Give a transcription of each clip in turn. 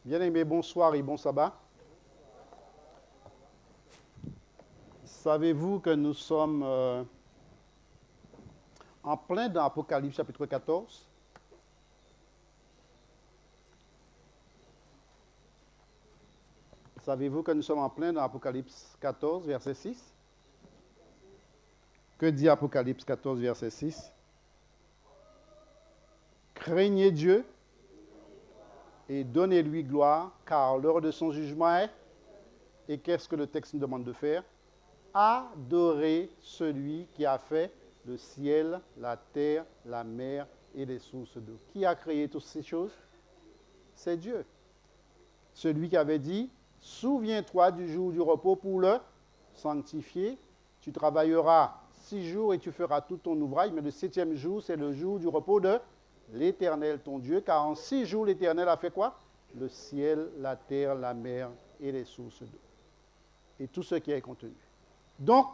Bien-aimés, bonsoir et bon sabbat. Savez-vous que nous sommes en plein dans Apocalypse chapitre 14? Savez-vous que nous sommes en plein dans Apocalypse 14, verset 6? Que dit Apocalypse 14, verset 6? Craignez Dieu et donnez-lui gloire, car l'heure de son jugement est. Et qu'est-ce que le texte nous demande de faire? Adorer celui qui a fait le ciel, la terre, la mer et les sources d'eau. Qui a créé toutes ces choses? C'est Dieu. Celui qui avait dit, souviens-toi du jour du repos pour le sanctifier. Tu travailleras 6 jours et tu feras tout ton ouvrage, mais le 7e jour, c'est le jour du repos de l'Éternel, ton Dieu, car en 6 jours, l'Éternel a fait quoi? Le ciel, la terre, la mer et les sources d'eau. Et tout ce qui est contenu. Donc,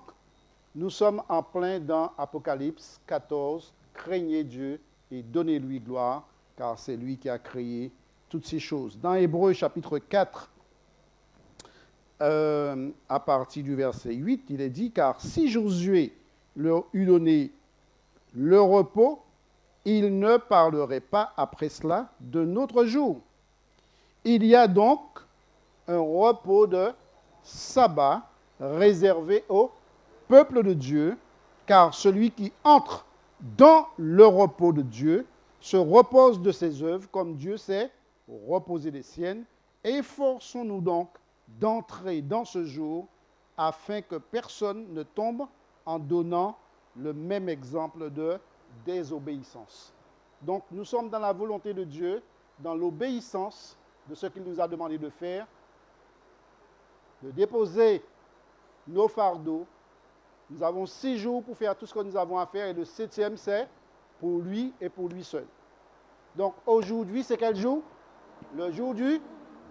nous sommes en plein dans Apocalypse 14. Craignez Dieu et donnez-lui gloire, car c'est lui qui a créé toutes ces choses. Dans Hébreux chapitre 4, à partir du verset 8, il est dit, car si Josué leur eût donné le repos, il ne parlerait pas après cela de notre jour. Il y a donc un repos de sabbat réservé au peuple de Dieu, car celui qui entre dans le repos de Dieu se repose de ses œuvres comme Dieu s'est reposé des siennes. Efforçons-nous donc d'entrer dans ce jour afin que personne ne tombe en donnant le même exemple de désobéissance. Donc nous sommes dans la volonté de Dieu, dans l'obéissance de ce qu'il nous a demandé de faire, de déposer nos fardeaux. Nous avons 6 jours pour faire tout ce que nous avons à faire et le 7e, c'est pour lui et pour lui seul. Donc aujourd'hui, c'est quel jour? Le jour du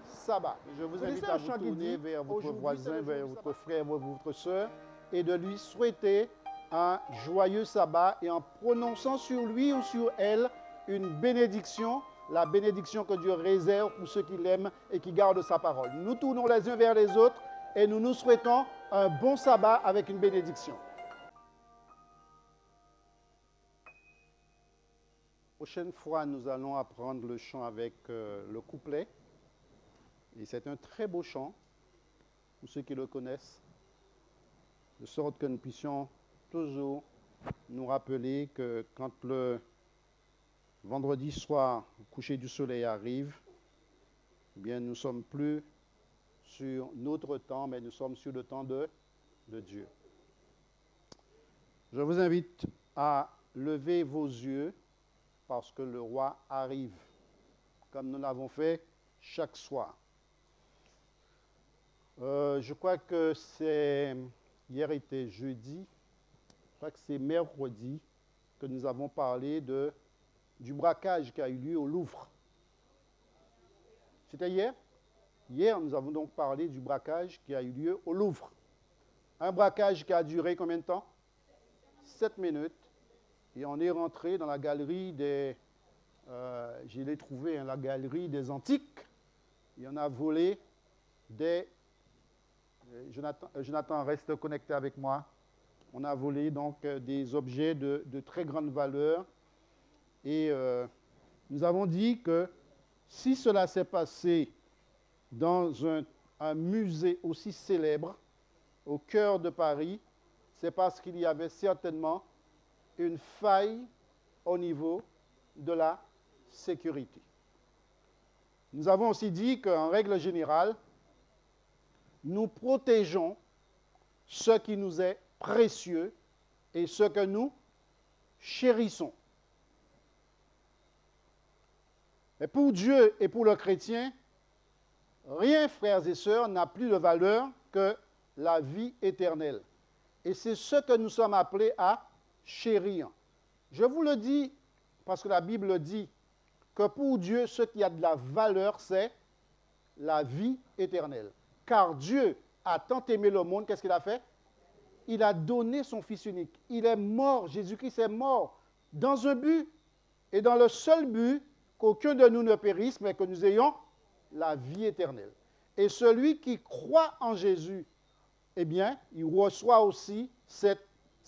sabbat. Je vous invite à vous tourner vers votre voisin, vers votre frère, votre soeur et de lui souhaiter un joyeux sabbat et en prononçant sur lui ou sur elle une bénédiction, la bénédiction que Dieu réserve pour ceux qui l'aiment et qui gardent sa parole. Nous tournons les uns vers les autres et nous nous souhaitons un bon sabbat avec une bénédiction. Prochaine fois, nous allons apprendre le chant avec le couplet. Et c'est un très beau chant, pour ceux qui le connaissent, de sorte que nous puissions toujours nous rappeler que quand le vendredi soir, le coucher du soleil arrive, eh bien, nous ne sommes plus sur notre temps, mais nous sommes sur le temps de Dieu. Je vous invite à lever vos yeux parce que le roi arrive, comme nous l'avons fait chaque soir. Je crois que hier était jeudi, je crois que c'est mercredi que nous avons parlé du braquage qui a eu lieu au Louvre. C'était hier? Hier, nous avons donc parlé du braquage qui a eu lieu au Louvre. Un braquage qui a duré combien de temps? 7 minutes. Et on est rentré dans la galerie je l'ai trouvé, la galerie des antiques. Et on a volé Jonathan, reste connecté avec moi. On a volé donc des objets de très grande valeur. Et nous avons dit que si cela s'est passé dans un musée aussi célèbre, au cœur de Paris, c'est parce qu'il y avait certainement une faille au niveau de la sécurité. Nous avons aussi dit qu'en règle générale, nous protégeons ce qui nous est précieux et ce que nous chérissons. Mais pour Dieu et pour le chrétien, rien, frères et sœurs, n'a plus de valeur que la vie éternelle. Et c'est ce que nous sommes appelés à chérir. Je vous le dis parce que la Bible dit que pour Dieu, ce qui a de la valeur, c'est la vie éternelle. Car Dieu a tant aimé le monde, qu'est-ce qu'il a fait? Il a donné son Fils unique. Il est mort, Jésus-Christ est mort dans un but et dans le seul but qu'aucun de nous ne périsse, mais que nous ayons la vie éternelle. Et celui qui croit en Jésus, eh bien, il reçoit aussi cette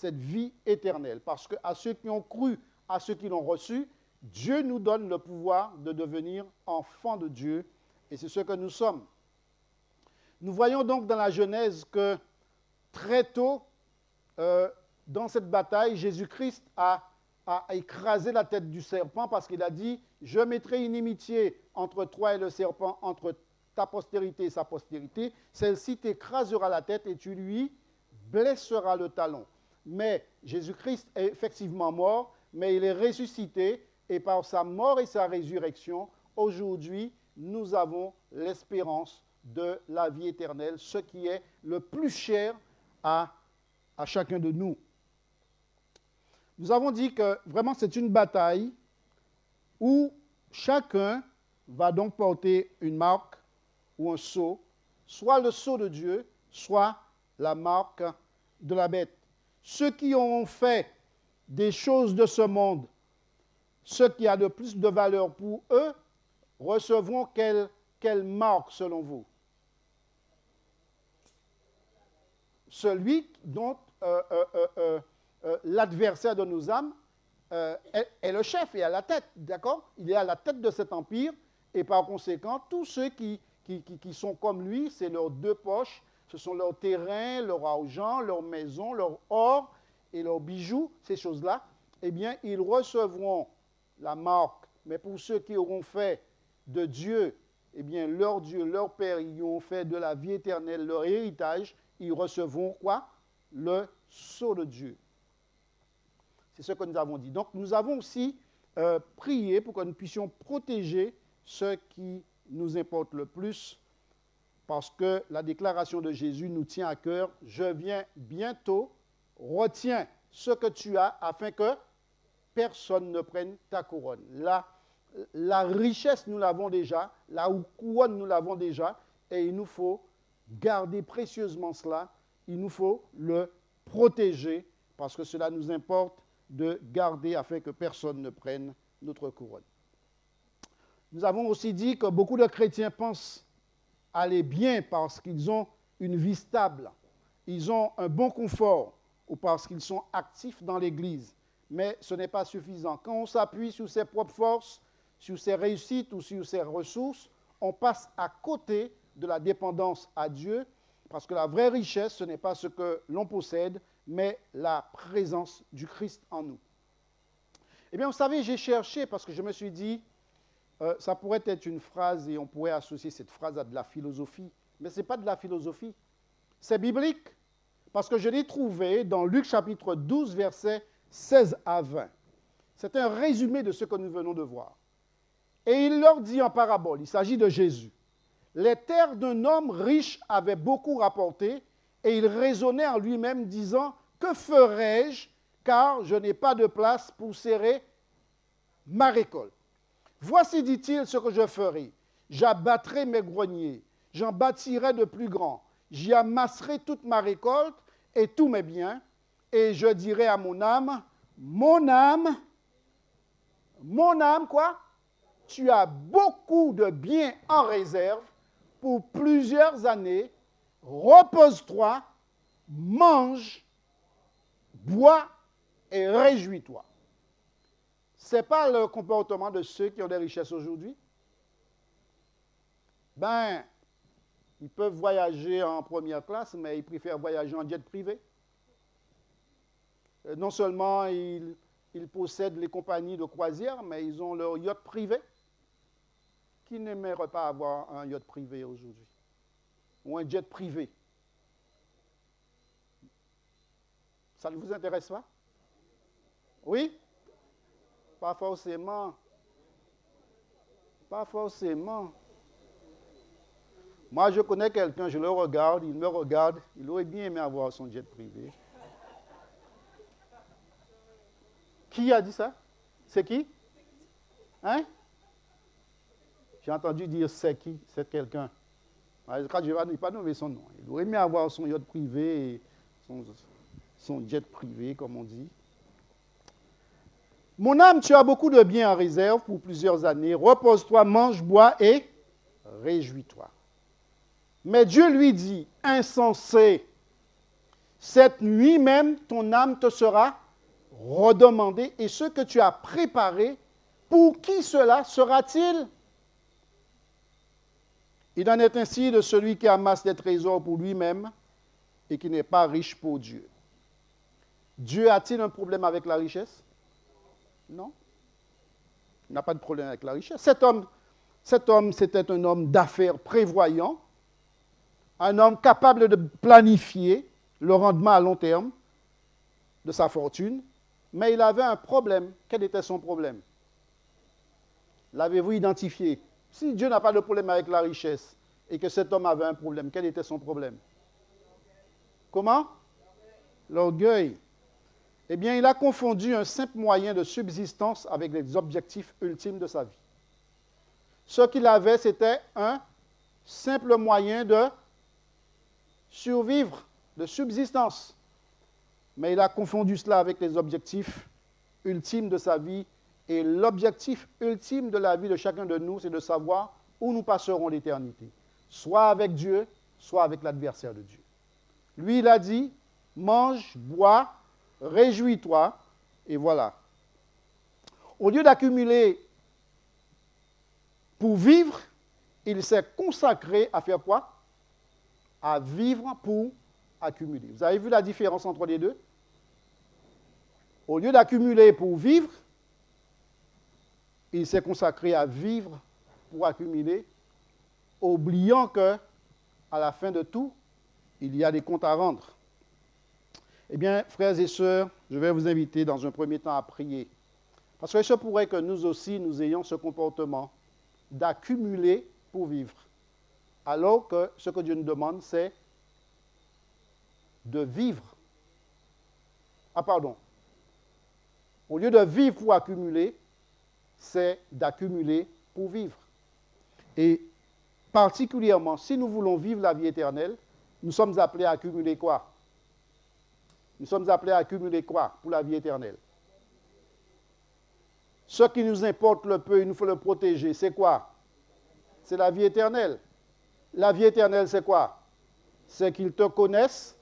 vie éternelle. Parce qu'à ceux qui ont cru, à ceux qui l'ont reçu, Dieu nous donne le pouvoir de devenir enfants de Dieu. Et c'est ce que nous sommes. Nous voyons donc dans la Genèse que très tôt, dans cette bataille, Jésus-Christ a écrasé la tête du serpent parce qu'il a dit « Je mettrai une inimitié entre toi et le serpent, entre ta postérité et sa postérité. Celle-ci t'écrasera la tête et tu lui blesseras le talon. » Mais Jésus-Christ est effectivement mort, mais il est ressuscité et par sa mort et sa résurrection, aujourd'hui, nous avons l'espérance de la vie éternelle, ce qui est le plus cher à chacun de nous. Nous avons dit que vraiment c'est une bataille où chacun va donc porter une marque ou un sceau, soit le sceau de Dieu, soit la marque de la bête. Ceux qui ont fait des choses de ce monde, ce qui a de plus de valeur pour eux, recevront quelle marque selon vous? Celui dont l'adversaire de nos âmes est le chef et à la tête, d'accord? Il est à la tête de cet empire et par conséquent, tous ceux qui sont comme lui, c'est leurs deux poches, ce sont leurs terrains, leur argent, leur maison, leur or et leurs bijoux, ces choses-là, eh bien, ils recevront la marque. Mais pour ceux qui auront fait de Dieu, eh bien, leur Dieu, leur Père, ils ont fait de la vie éternelle leur héritage, ils recevront quoi? Le sceau de Dieu. C'est ce que nous avons dit. Donc, nous avons aussi prié pour que nous puissions protéger ce qui nous importe le plus, parce que la déclaration de Jésus nous tient à cœur. Je viens bientôt, retiens ce que tu as afin que personne ne prenne ta couronne. La richesse, nous l'avons déjà, la couronne, nous l'avons déjà, et il nous faut garder précieusement cela, il nous faut le protéger, parce que cela nous importe de garder afin que personne ne prenne notre couronne. Nous avons aussi dit que beaucoup de chrétiens pensent aller bien parce qu'ils ont une vie stable, ils ont un bon confort, ou parce qu'ils sont actifs dans l'Église. Mais ce n'est pas suffisant. Quand on s'appuie sur ses propres forces, sur ses réussites ou sur ses ressources, on passe à côté de la dépendance à Dieu, parce que la vraie richesse, ce n'est pas ce que l'on possède, mais la présence du Christ en nous. Eh bien, vous savez, j'ai cherché, parce que je me suis dit, ça pourrait être une phrase, et on pourrait associer cette phrase à de la philosophie, mais ce n'est pas de la philosophie, c'est biblique, parce que je l'ai trouvé dans Luc chapitre 12, versets 16 à 20. C'est un résumé de ce que nous venons de voir. Et il leur dit en parabole, il s'agit de Jésus. Les terres d'un homme riche avaient beaucoup rapporté, et il raisonnait en lui-même, disant, que ferai-je, car je n'ai pas de place pour serrer ma récolte. Voici, dit-il, ce que je ferai. J'abattrai mes greniers, j'en bâtirai de plus grands, j'y amasserai toute ma récolte et tous mes biens, et je dirai à mon âme, quoi? Tu as beaucoup de biens en réserve pour plusieurs années, repose-toi, mange, bois et réjouis-toi. Ce n'est pas le comportement de ceux qui ont des richesses aujourd'hui. Ben, ils peuvent voyager en première classe, mais ils préfèrent voyager en jet privé. Non seulement ils possèdent les compagnies de croisière, mais ils ont leur yacht privé. Qui n'aimerait pas avoir un yacht privé aujourd'hui? Ou un jet privé? Ça ne vous intéresse pas? Oui? Pas forcément. Pas forcément. Moi, je connais quelqu'un, je le regarde, il me regarde, il aurait bien aimé avoir son jet privé. Qui a dit ça? C'est qui? Hein? J'ai entendu dire c'est qui? C'est quelqu'un. Quand je ne vais pas nommer son nom. Il aurait aimé avoir son yacht privé, et son jet privé, comme on dit. Mon âme, tu as beaucoup de biens en réserve pour plusieurs années. Repose-toi, mange, bois et réjouis-toi. Mais Dieu lui dit, insensé, cette nuit même, ton âme te sera redemandée, et ce que tu as préparé, pour qui cela sera-t-il? Il en est ainsi de celui qui amasse des trésors pour lui-même et qui n'est pas riche pour Dieu. Dieu a-t-il un problème avec la richesse? Non. Il n'a pas de problème avec la richesse. Cet homme, c'était un homme d'affaires prévoyant, un homme capable de planifier le rendement à long terme de sa fortune, mais il avait un problème. Quel était son problème? L'avez-vous identifié? Si Dieu n'a pas de problème avec la richesse et que cet homme avait un problème, quel était son problème? Comment? L'orgueil. Eh bien, il a confondu un simple moyen de subsistance avec les objectifs ultimes de sa vie. Ce qu'il avait, c'était un simple moyen de survivre, de subsistance. Mais il a confondu cela avec les objectifs ultimes de sa vie. Et l'objectif ultime de la vie de chacun de nous, c'est de savoir où nous passerons l'éternité. Soit avec Dieu, soit avec l'adversaire de Dieu. Lui, il a dit, mange, bois, réjouis-toi, et voilà. Au lieu d'accumuler pour vivre, il s'est consacré à faire quoi? À vivre pour accumuler. Vous avez vu la différence entre les deux? Au lieu d'accumuler pour vivre, il s'est consacré à vivre pour accumuler, oubliant que, à la fin de tout, il y a des comptes à rendre. Eh bien, frères et sœurs, je vais vous inviter dans un premier temps à prier. Parce qu'il se pourrait que nous aussi, nous ayons ce comportement d'accumuler pour vivre. Alors que ce que Dieu nous demande, c'est de vivre. Ah, pardon. Au lieu de vivre pour accumuler, c'est d'accumuler pour vivre. Et particulièrement, si nous voulons vivre la vie éternelle, nous sommes appelés à accumuler quoi? Nous sommes appelés à accumuler quoi pour la vie éternelle? Ce qui nous importe le peu, il nous faut le protéger. C'est quoi? C'est la vie éternelle. La vie éternelle, c'est quoi? C'est qu'ils te connaissent,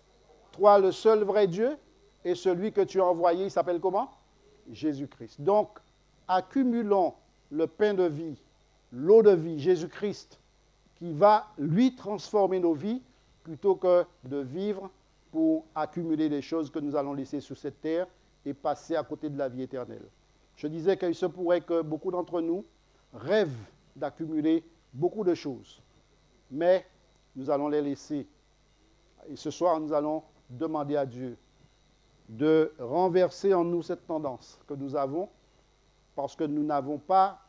toi le seul vrai Dieu, et celui que tu as envoyé, il s'appelle comment? Jésus-Christ. Donc, accumulons le pain de vie, l'eau de vie, Jésus-Christ, qui va, lui, transformer nos vies, plutôt que de vivre pour accumuler des choses que nous allons laisser sur cette terre et passer à côté de la vie éternelle. Je disais qu'il se pourrait que beaucoup d'entre nous rêvent d'accumuler beaucoup de choses, mais nous allons les laisser. Et ce soir, nous allons demander à Dieu de renverser en nous cette tendance que nous avons, parce que nous n'avons pas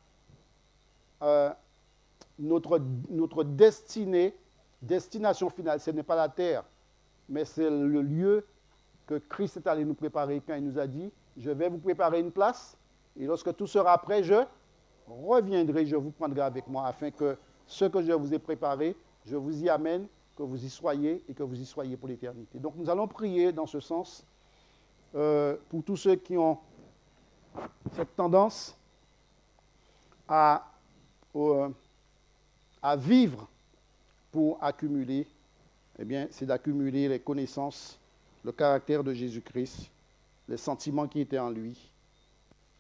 notre destination finale, ce n'est pas la terre, mais c'est le lieu que Christ est allé nous préparer quand il nous a dit, je vais vous préparer une place, et lorsque tout sera prêt, je reviendrai, je vous prendrai avec moi, afin que ce que je vous ai préparé, je vous y amène, que vous y soyez, et que vous y soyez pour l'éternité. Donc nous allons prier dans ce sens, pour tous ceux qui ont cette tendance à vivre pour accumuler, eh bien, c'est d'accumuler les connaissances, le caractère de Jésus-Christ, les sentiments qui étaient en lui,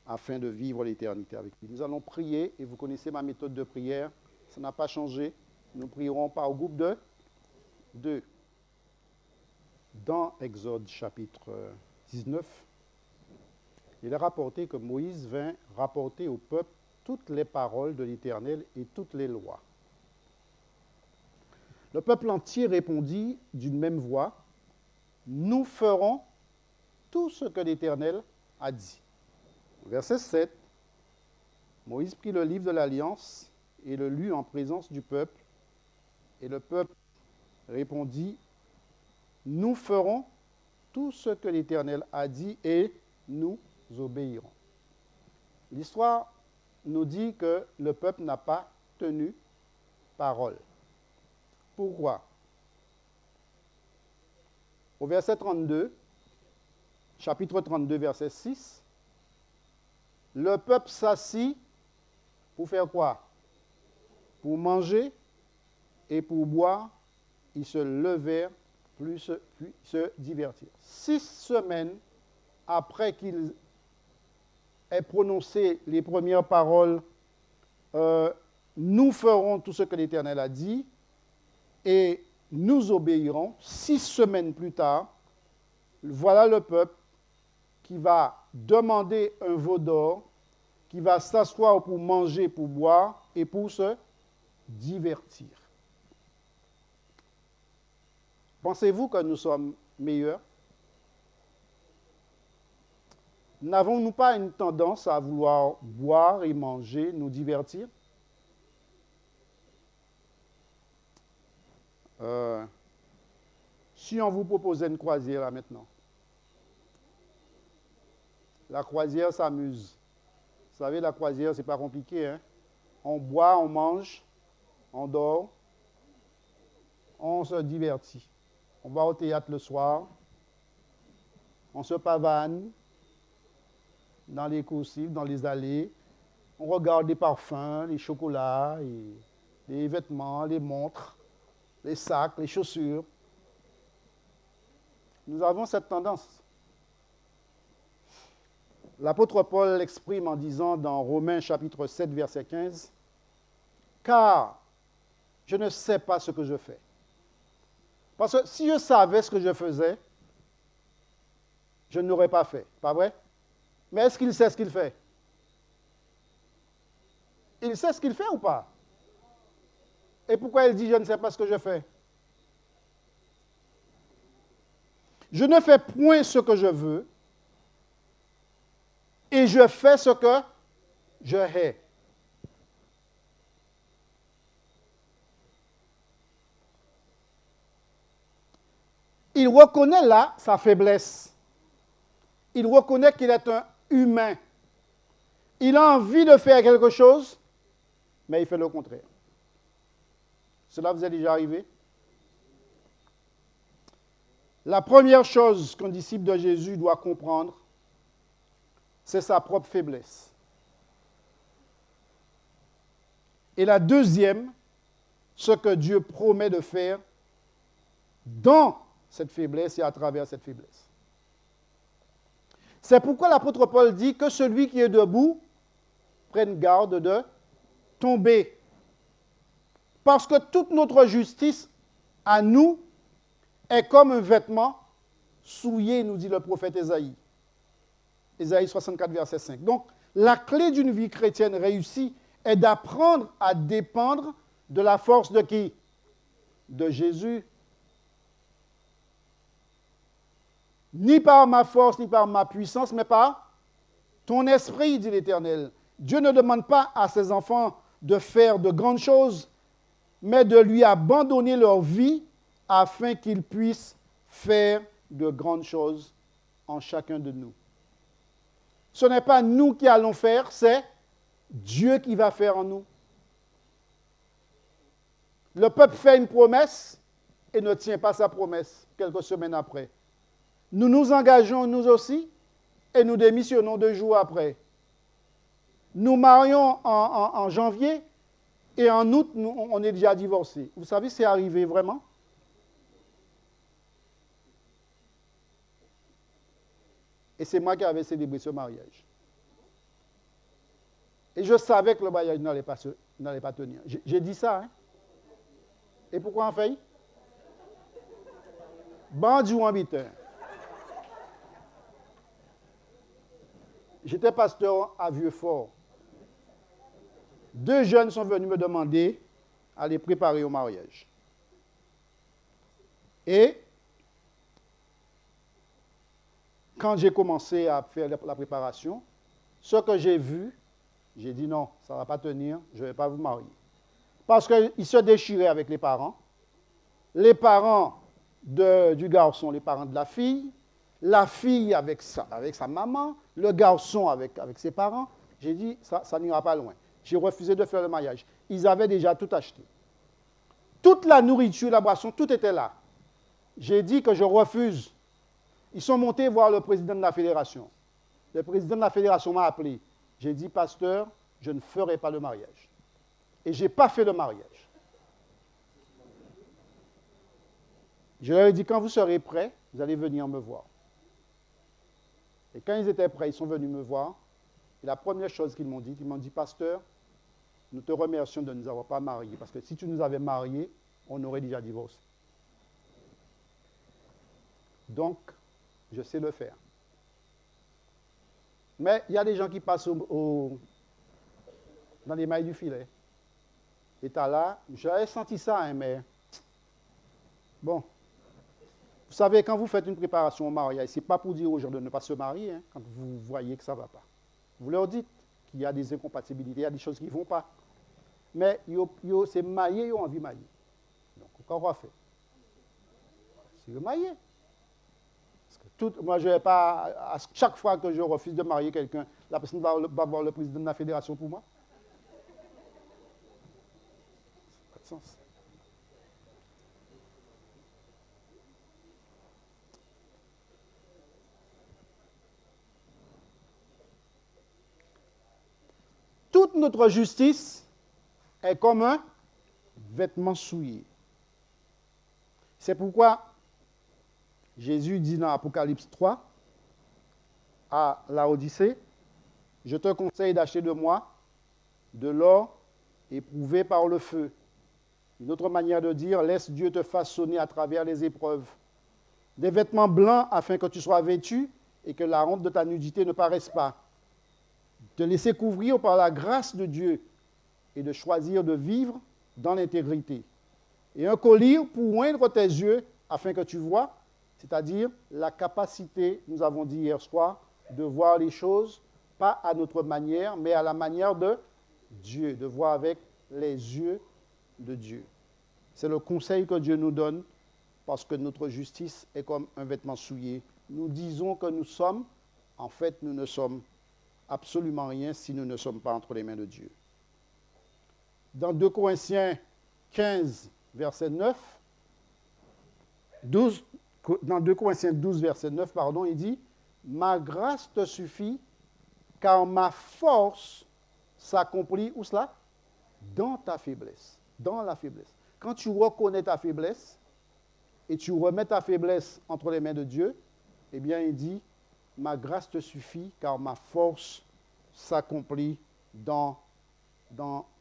afin de vivre l'éternité avec lui. Nous allons prier, et vous connaissez ma méthode de prière, ça n'a pas changé. Nous prierons par groupe de 2. Dans Exode chapitre 19, il est rapporté que Moïse vint rapporter au peuple toutes les paroles de l'Éternel et toutes les lois. Le peuple entier répondit d'une même voix, « Nous ferons tout ce que l'Éternel a dit. » Verset 7, Moïse prit le livre de l'Alliance et le lut en présence du peuple, et le peuple répondit, « Nous ferons tout ce que l'Éternel a dit et nous obéirons. » L'histoire nous dit que le peuple n'a pas tenu parole. Pourquoi? Au verset 32, chapitre 32, verset 6, le peuple s'assit pour faire quoi? Pour manger et pour boire, ils se levèrent, puis se divertirent. 6 semaines après qu'ils aient prononcé les premières paroles, nous ferons tout ce que l'Éternel a dit et nous obéirons. 6 semaines plus tard, voilà le peuple qui va demander un veau d'or, qui va s'asseoir pour manger, pour boire et pour se divertir. Pensez-vous que nous sommes meilleurs? N'avons-nous pas une tendance à vouloir boire et manger, nous divertir? Si on vous proposait une croisière là maintenant, la croisière s'amuse. Vous savez, la croisière, c'est pas compliqué, hein? On boit, on mange, on dort, on se divertit. On va au théâtre le soir, on se pavane dans les coursives, dans les allées, on regarde les parfums, les chocolats, les vêtements, les montres, les sacs, les chaussures. Nous avons cette tendance. L'apôtre Paul l'exprime en disant dans Romains chapitre 7, verset 15, « Car je ne sais pas ce que je fais. » Parce que si je savais ce que je faisais, je ne l'aurais pas fait. Pas vrai? Mais est-ce qu'il sait ce qu'il fait? Il sait ce qu'il fait ou pas? Et pourquoi il dit « je ne sais pas ce que je fais » ? Je ne fais point ce que je veux et je fais ce que je hais. Il reconnaît là sa faiblesse. Il reconnaît qu'il est un humain. Il a envie de faire quelque chose, mais il fait le contraire. Cela vous est déjà arrivé? La première chose qu'un disciple de Jésus doit comprendre, c'est sa propre faiblesse. Et la deuxième, ce que Dieu promet de faire dans cette faiblesse et à travers cette faiblesse. C'est pourquoi l'apôtre Paul dit que celui qui est debout prenne garde de tomber. Parce que toute notre justice à nous est comme un vêtement souillé, nous dit le prophète Ésaïe. Ésaïe 64, verset 5. Donc, la clé d'une vie chrétienne réussie est d'apprendre à dépendre de la force de qui? De Jésus. Ni par ma force, ni par ma puissance, mais par ton esprit, dit l'Éternel. Dieu ne demande pas à ses enfants de faire de grandes choses, mais de lui abandonner leur vie afin qu'ils puissent faire de grandes choses en chacun de nous. Ce n'est pas nous qui allons faire, c'est Dieu qui va faire en nous. Le peuple fait une promesse et ne tient pas sa promesse quelques semaines après. Nous nous engageons nous aussi et nous démissionnons 2 jours après. Nous marions en janvier et en août, on est déjà divorcés. Vous savez, c'est arrivé vraiment? Et c'est moi qui avais célébré ce mariage. Et je savais que le mariage n'allait pas tenir. J'ai dit ça, hein? Et pourquoi on fait? Bandit ou ambiteur. J'étais pasteur à Vieux-Fort. 2 jeunes sont venus me demander à les préparer au mariage. Et quand j'ai commencé à faire la préparation, ce que j'ai vu, j'ai dit non, ça ne va pas tenir, je ne vais pas vous marier. Parce qu'ils se déchiraient avec les parents du garçon, les parents de la fille avec sa maman, le garçon avec ses parents. J'ai dit, ça n'ira pas loin. J'ai refusé de faire le mariage. Ils avaient déjà tout acheté. Toute la nourriture, la boisson, tout était là. J'ai dit que je refuse. Ils sont montés voir le président de la fédération. Le président de la fédération m'a appelé. J'ai dit, pasteur, je ne ferai pas le mariage. Et je n'ai pas fait le mariage. Je leur ai dit, quand vous serez prêts, vous allez venir me voir. Et quand ils étaient prêts, ils sont venus me voir. Et la première chose qu'ils m'ont dit, pasteur, nous te remercions de ne nous avoir pas mariés, parce que si tu nous avais mariés, on aurait déjà divorcé. Donc, je sais le faire. Mais il y a des gens qui passent dans les mailles du filet. Et t'as là, j'avais senti ça, hein, mais bon. Vous savez, quand vous faites une préparation au mariage, ce n'est pas pour dire aux gens de ne pas se marier, hein, quand vous voyez que ça ne va pas. Vous leur dites qu'il y a des incompatibilités, il y a des choses qui ne vont pas. Mais c'est marié, ils ont envie de marier. Donc, qu'est-ce qu'on fait? C'est le marier. Moi, je ne vais pas, à chaque fois que je refuse de marier quelqu'un, la personne va voir le président de la fédération pour moi. Ça n'a pas de sens. Toute notre justice est comme un vêtement souillé. C'est pourquoi Jésus dit dans Apocalypse 3 à Laodicée, je te conseille d'acheter de moi de l'or éprouvé par le feu. Une autre manière de dire, laisse Dieu te façonner à travers les épreuves. Des vêtements blancs afin que tu sois vêtu et que la honte de ta nudité ne paraisse pas. Te laisser couvrir par la grâce de Dieu et de choisir de vivre dans l'intégrité. Et un collier pour oindre tes yeux afin que tu vois, c'est-à-dire la capacité, nous avons dit hier soir, de voir les choses, pas à notre manière, mais à la manière de Dieu, de voir avec les yeux de Dieu. C'est le conseil que Dieu nous donne parce que notre justice est comme un vêtement souillé. Nous disons que nous sommes, en fait, nous ne sommes absolument rien si nous ne sommes pas entre les mains de Dieu. Dans 2 Corinthiens 15, verset 9, dans 2 Corinthiens 12, verset 9, pardon, il dit « Ma grâce te suffit, car ma force s'accomplit, où cela? Dans ta faiblesse. Dans la faiblesse. Quand tu reconnais ta faiblesse et tu remets ta faiblesse entre les mains de Dieu, eh bien, il dit « Ma grâce te suffit, car ma force s'accomplit dans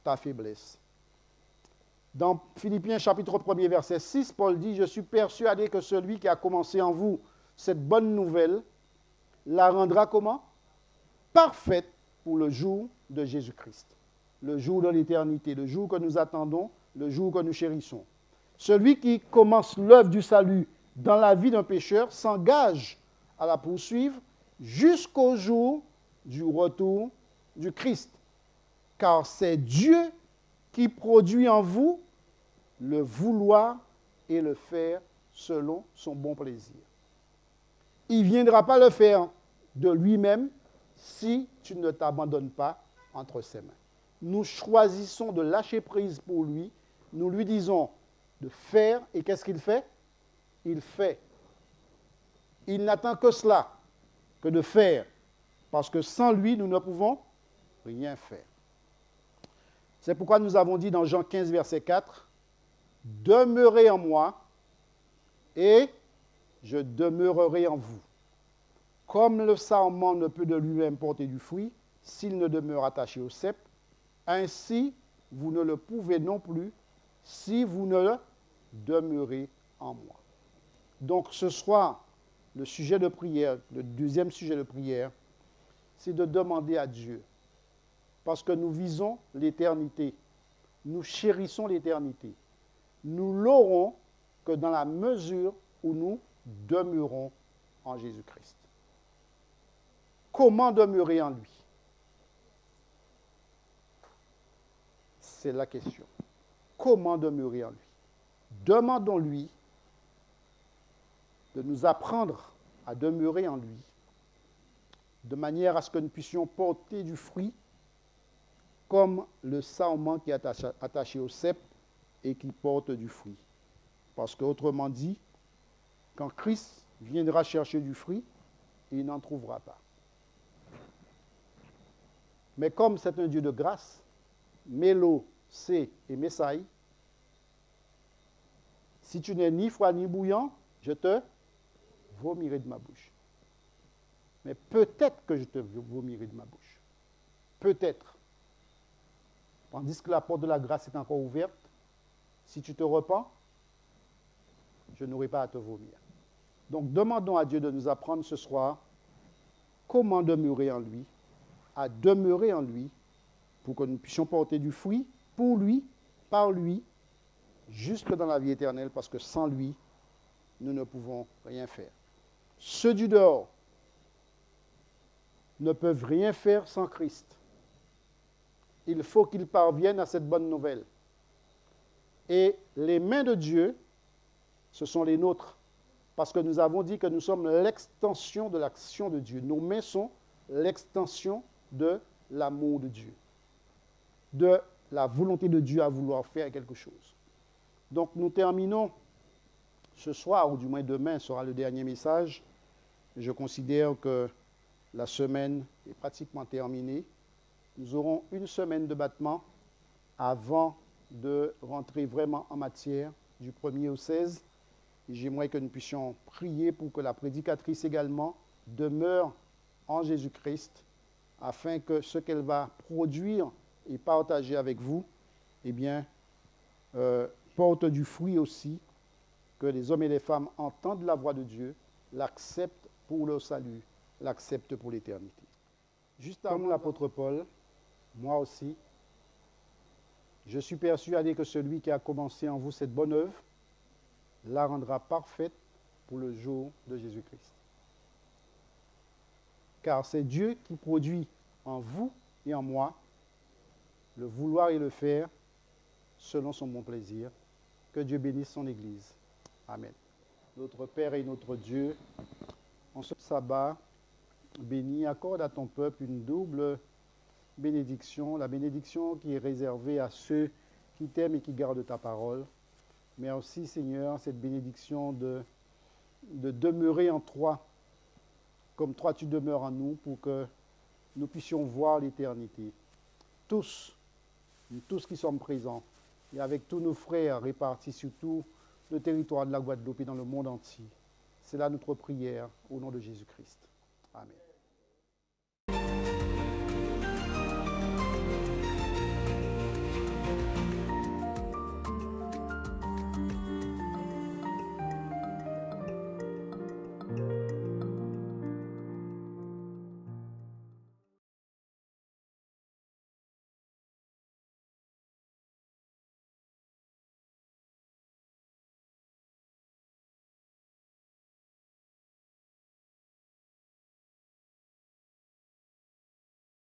ta faiblesse. » Dans Philippiens chapitre 1er, verset 6, Paul dit « Je suis persuadé que celui qui a commencé en vous cette bonne nouvelle la rendra comment? Parfaite pour le jour de Jésus-Christ. Le jour de l'éternité, le jour que nous attendons, le jour que nous chérissons. Celui qui commence l'œuvre du salut dans la vie d'un pécheur s'engage à la poursuivre jusqu'au jour du retour du Christ. Car c'est Dieu qui produit en vous le vouloir et le faire selon son bon plaisir. Il ne viendra pas le faire de lui-même si tu ne t'abandonnes pas entre ses mains. Nous choisissons de lâcher prise pour lui. Nous lui disons de faire, et qu'est-ce qu'il fait? Il fait. Il n'attend que cela, que de faire, parce que sans lui, nous ne pouvons rien faire. C'est pourquoi nous avons dit dans Jean 15, verset 4, « Demeurez en moi, et je demeurerai en vous. Comme le sarment ne peut de lui-même porter du fruit, s'il ne demeure attaché au cep, ainsi vous ne le pouvez non plus si vous ne demeurez en moi. » Donc ce soir, le sujet de prière, le deuxième sujet de prière, c'est de demander à Dieu, parce que nous visons l'éternité, nous chérissons l'éternité. Nous l'aurons que dans la mesure où nous demeurons en Jésus-Christ. Comment demeurer en lui? C'est la question. Comment demeurer en lui? Demandons-lui de nous apprendre à demeurer en lui, de manière à ce que nous puissions porter du fruit comme le sarment qui est attaché au cep et qui porte du fruit. Parce qu'autrement dit, quand Christ viendra chercher du fruit, il n'en trouvera pas. Mais comme c'est un Dieu de grâce, Mélo, C et Messaï, Si tu n'es ni froid ni bouillant, je te vomirai de ma bouche. Mais peut-être que je te vomirai de ma bouche. Peut-être. Tandis que la porte de la grâce est encore ouverte, si tu te repens, je n'aurai pas à te vomir. Donc demandons à Dieu de nous apprendre ce soir comment demeurer en lui, à demeurer en lui, pour que nous puissions porter du fruit pour lui, par lui, jusque dans la vie éternelle, parce que sans lui, nous ne pouvons rien faire. Ceux du dehors ne peuvent rien faire sans Christ. Il faut qu'ils parviennent à cette bonne nouvelle. Et les mains de Dieu, ce sont les nôtres. Parce que nous avons dit que nous sommes l'extension de l'action de Dieu. Nos mains sont l'extension de l'amour de Dieu, de la volonté de Dieu à vouloir faire quelque chose. Donc nous terminons ce soir, ou du moins demain sera le dernier message. Je considère que la semaine est pratiquement terminée. Nous aurons une semaine de battement avant de rentrer vraiment en matière du 1er au 16. Et j'aimerais que nous puissions prier pour que la prédicatrice également demeure en Jésus-Christ, afin que ce qu'elle va produire et partager avec vous, eh bien, porte du fruit aussi, que les hommes et les femmes entendent la voix de Dieu, l'acceptent pour leur salut, l'acceptent pour l'éternité. Juste comme l'apôtre Paul, moi aussi, je suis persuadé que celui qui a commencé en vous cette bonne œuvre la rendra parfaite pour le jour de Jésus-Christ. Car c'est Dieu qui produit en vous et en moi le vouloir et le faire selon son bon plaisir. Que Dieu bénisse son Église. Amen. Notre Père et notre Dieu, en ce sabbat béni, accorde à ton peuple une double bénédiction, la bénédiction qui est réservée à ceux qui t'aiment et qui gardent ta parole. Mais aussi, Seigneur, cette bénédiction de demeurer en toi, comme toi tu demeures en nous, pour que nous puissions voir l'éternité. Tous, nous tous qui sommes présents, et avec tous nos frères répartis sur tout le territoire de la Guadeloupe et dans le monde entier. C'est là notre prière, au nom de Jésus-Christ. Amen.